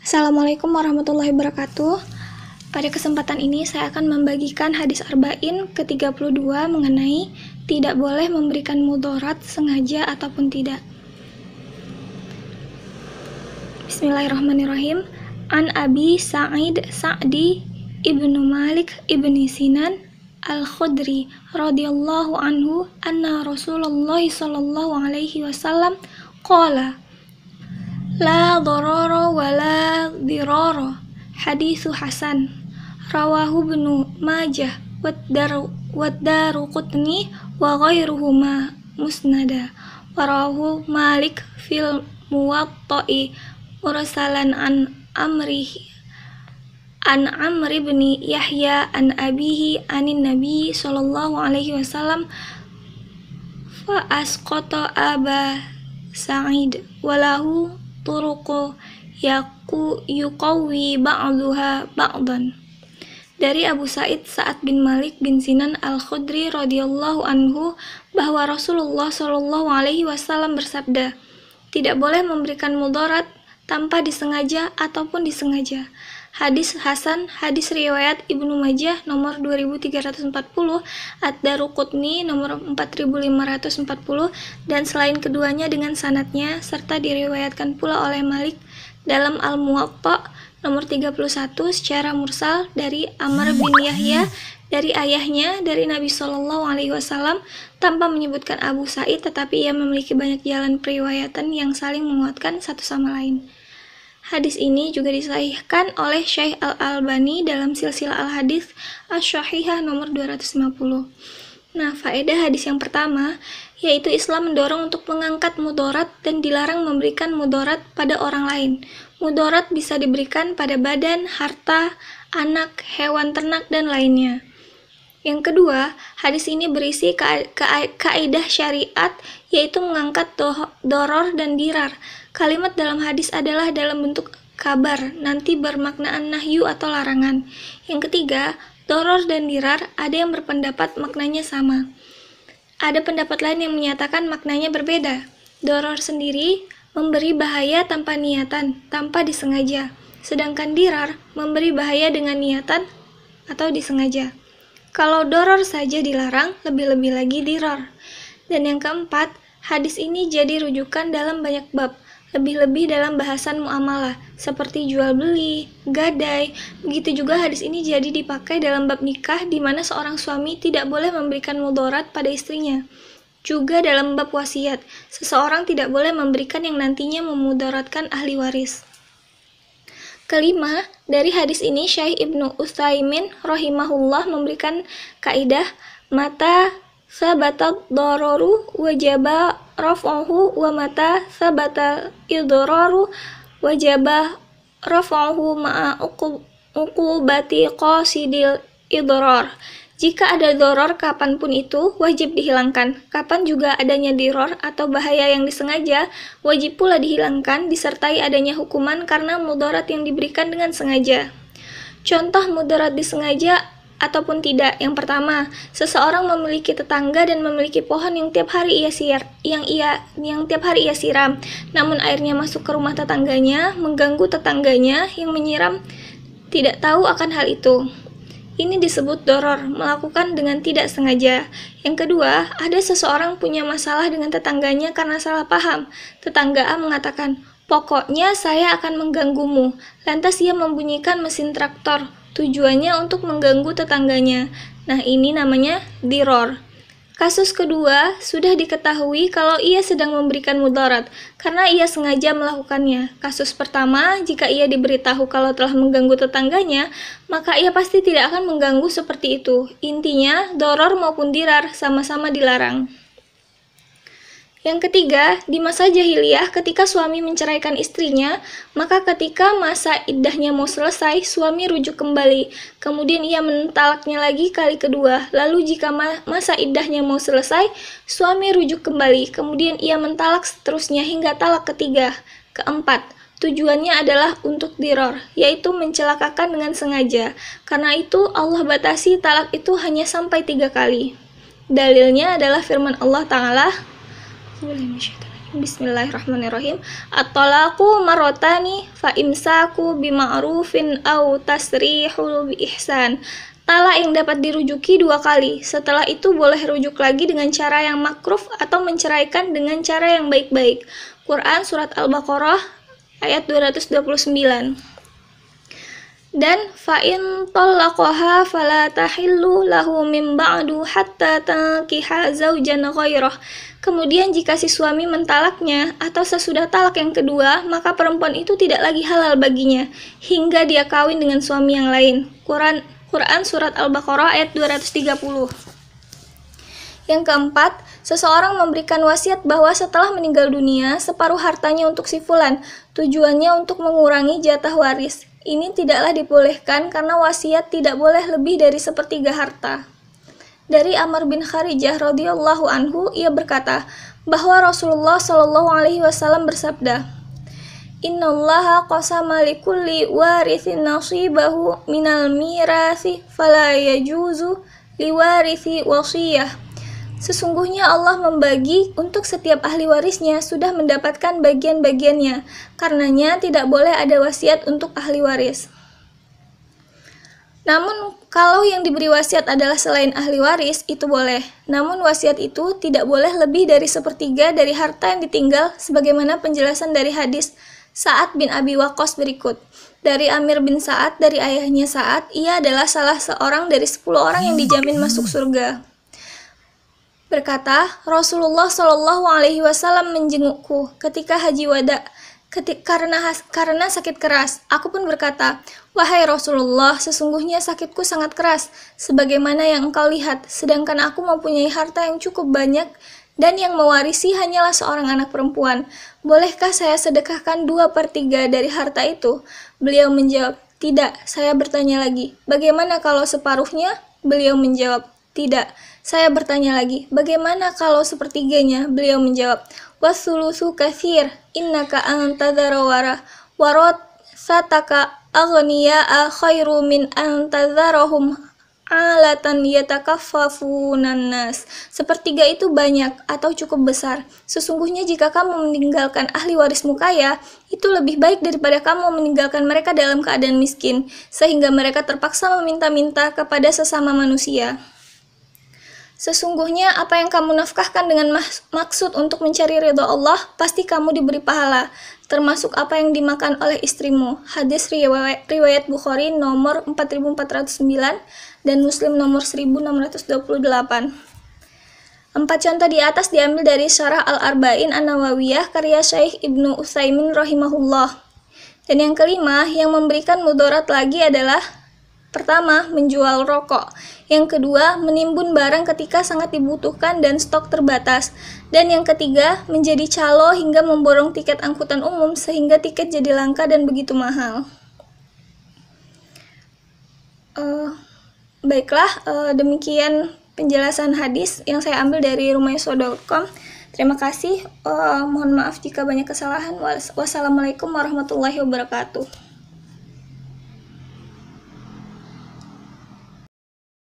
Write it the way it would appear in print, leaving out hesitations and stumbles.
Assalamualaikum warahmatullahi wabarakatuh. Pada kesempatan ini saya akan membagikan hadis arba'in ke-32 mengenai tidak boleh memberikan mudarat sengaja ataupun tidak. Bismillahirrahmanirrahim. An Abi Sa'id Sa'di ibnu Malik ibni Sinan Al-Khudri radhiyallahu anhu anna Rasulullah sallallahu alaihi wasallam qala la darara wa la dirara hadithu hasan rawahu ibnu Majah wad-Daruqutni wa ghairuhuma musnada warahu Malik fil Muwatta'i mursalan an Amri bin Yahya an abihi anin nabi sallallahu alaihi wasallam fa asqata Aba Sa'id walahu turuqu yuqawi ba'duha ba'dan. Dari Abu Sa'id Sa'ad bin Malik bin Sinan Al-Khudri radhiyallahu anhu bahwa Rasulullah sallallahu alaihi wasallam bersabda, tidak boleh memberikan mudarat tanpa disengaja ataupun disengaja. Hadis hasan, hadis riwayat Ibnu Majah nomor 2340, Ad-Daruqutni nomor 4540, dan selain keduanya dengan sanadnya, serta diriwayatkan pula oleh Malik dalam Al-Muwatta nomor 31 secara mursal dari Amr bin Yahya dari ayahnya dari Nabi Shallallahu Alaihi Wasallam tanpa menyebutkan Abu Sa'id, tetapi ia memiliki banyak jalan periwayatan yang saling menguatkan satu sama lain. Hadis ini juga disahihkan oleh Syekh Al-Albani dalam Silsilah Al-Hadits Asy-Syahihah nomor 250. Nah, faedah hadis yang pertama yaitu Islam mendorong untuk mengangkat mudarat dan dilarang memberikan mudarat pada orang lain. Mudarat bisa diberikan pada badan, harta, anak, hewan ternak, dan lainnya. Yang kedua, hadis ini berisi kaidah syariat yaitu mengangkat doror dan dirar. Kalimat dalam hadis adalah dalam bentuk kabar, nanti bermaknaan nahyu atau larangan. Yang ketiga, doror dan dirar ada yang berpendapat maknanya sama. Ada pendapat lain yang menyatakan maknanya berbeda. Doror sendiri memberi bahaya tanpa niatan, tanpa disengaja. Sedangkan dirar memberi bahaya dengan niatan atau disengaja. Kalau doror saja dilarang, lebih-lebih lagi dirar. Dan yang keempat, hadis ini jadi rujukan dalam banyak bab, lebih-lebih dalam bahasan muamalah, seperti jual beli, gadai. Begitu juga hadis ini jadi dipakai dalam bab nikah, di mana seorang suami tidak boleh memberikan mudarat pada istrinya. Juga dalam bab wasiat, seseorang tidak boleh memberikan yang nantinya memudaratkan ahli waris. Kelima, dari hadis ini Syekh Ibnu Utsaimin rahimahullah memberikan kaidah mata sabatat dararu wajaba raf'uhu wa mata sabatal idraru wajaba raf'uhu ma'a uqubati qasidil idrar. Jika ada doror kapanpun itu wajib dihilangkan. Kapan juga adanya diror atau bahaya yang disengaja wajib pula dihilangkan disertai adanya hukuman karena mudarat yang diberikan dengan sengaja. Contoh mudarat disengaja ataupun tidak. Yang pertama, seseorang memiliki tetangga dan memiliki pohon yang tiap hari ia siram. Namun airnya masuk ke rumah tetangganya, mengganggu tetangganya yang menyiram tidak tahu akan hal itu. Ini disebut doror, melakukan dengan tidak sengaja. Yang kedua, ada seseorang punya masalah dengan tetangganya karena salah paham. Tetangga A mengatakan, pokoknya saya akan mengganggumu. Lantas ia membunyikan mesin traktor. Tujuannya untuk mengganggu tetangganya. Nah, ini namanya diror. Kasus kedua, sudah diketahui kalau ia sedang memberikan mudarat karena ia sengaja melakukannya. Kasus pertama, jika ia diberitahu kalau telah mengganggu tetangganya, maka ia pasti tidak akan mengganggu seperti itu. Intinya, doror maupun dirar sama-sama dilarang. Yang ketiga, di masa jahiliyah ketika suami menceraikan istrinya, maka ketika masa iddahnya mau selesai, suami rujuk kembali. Kemudian ia mentalaknya lagi kali kedua. Lalu jika masa iddahnya mau selesai, suami rujuk kembali. Kemudian ia mentalak seterusnya hingga talak ketiga. Keempat, tujuannya adalah untuk diror, yaitu mencelakakan dengan sengaja. Karena itu Allah batasi talak itu hanya sampai 3 kali. Dalilnya adalah firman Allah Ta'ala, Bismillahirrahmanirrahim. At-talaqu marotani fa imsaku bima'rufin aw tasrihul bi ihsan. Talak yang dapat dirujuki 2 kali. Setelah itu boleh rujuk lagi dengan cara yang makruf atau menceraikan dengan cara yang baik-baik. Quran Surat Al-Baqarah ayat 229. Dan fa'in talaqaha fala tahillu lahu min ba'du hatta tankiha zaujan ghairah. Kemudian jika si suami mentalaknya atau sesudah talak yang kedua, maka perempuan itu tidak lagi halal baginya hingga dia kawin dengan suami yang lain. Quran Surat Al-Baqarah ayat 230. Yang keempat, seseorang memberikan wasiat bahwa setelah meninggal dunia, separuh hartanya untuk si fulan, tujuannya untuk mengurangi jatah waris. Ini tidaklah dibolehkan karena wasiat tidak boleh lebih dari 1/3 harta. Dari Amr bin Kharijah radhiyallahu anhu, ia berkata bahwa Rasulullah shallallahu alaihi wasallam bersabda, Innallaha qasama likulli warithin nasibahu minal mirasi fala yajuzu liwarithi wasiyah. Sesungguhnya Allah membagi untuk setiap ahli warisnya sudah mendapatkan bagian-bagiannya. Karenanya tidak boleh ada wasiat untuk ahli waris. Namun kalau yang diberi wasiat adalah selain ahli waris, itu boleh. Namun wasiat itu tidak boleh lebih dari 1/3 dari harta yang ditinggal, sebagaimana penjelasan dari hadis Sa'ad bin Abi Waqqas berikut. Dari Amir bin Sa'ad, dari ayahnya Sa'ad, ia adalah salah seorang dari 10 orang yang dijamin masuk surga. Berkata, Rasulullah Shallallahu alaihi wasallam menjengukku ketika haji wada karena sakit keras. Aku pun berkata, wahai Rasulullah, sesungguhnya sakitku sangat keras, sebagaimana yang engkau lihat, sedangkan aku mempunyai harta yang cukup banyak dan yang mewarisi hanyalah seorang anak perempuan. Bolehkah saya sedekahkan 2/3 dari harta itu? Beliau menjawab, tidak. Saya bertanya lagi, bagaimana kalau separuhnya? Beliau menjawab, tidak. Saya bertanya lagi, bagaimana kalau 1/3-nya? Beliau menjawab, wasulusu katsir, innaka antadzara warathataka aghniya'a khairu min antadzarahum alatan yatakaffafunan nas. 1/3 itu banyak atau cukup besar. Sesungguhnya jika kamu meninggalkan ahli warismu kaya, itu lebih baik daripada kamu meninggalkan mereka dalam keadaan miskin, sehingga mereka terpaksa meminta-minta kepada sesama manusia. Sesungguhnya apa yang kamu nafkahkan dengan maksud untuk mencari ridha Allah, pasti kamu diberi pahala, termasuk apa yang dimakan oleh istrimu. Hadis riwayat Bukhari nomor 4409 dan Muslim nomor 1628. 4 contoh di atas diambil dari Syarah Al-Arba'in An-Nawawiyah karya Syekh Ibnu Utsaimin rahimahullah. Dan yang kelima, yang memberikan mudarat lagi adalah pertama, menjual rokok. Yang kedua, menimbun barang ketika sangat dibutuhkan dan stok terbatas. Dan yang ketiga, menjadi calo hingga memborong tiket angkutan umum sehingga tiket jadi langka dan begitu mahal. Baiklah, demikian penjelasan hadis yang saya ambil dari rumayso.com. Terima kasih. Mohon maaf jika banyak kesalahan. Wassalamualaikum warahmatullahi wabarakatuh.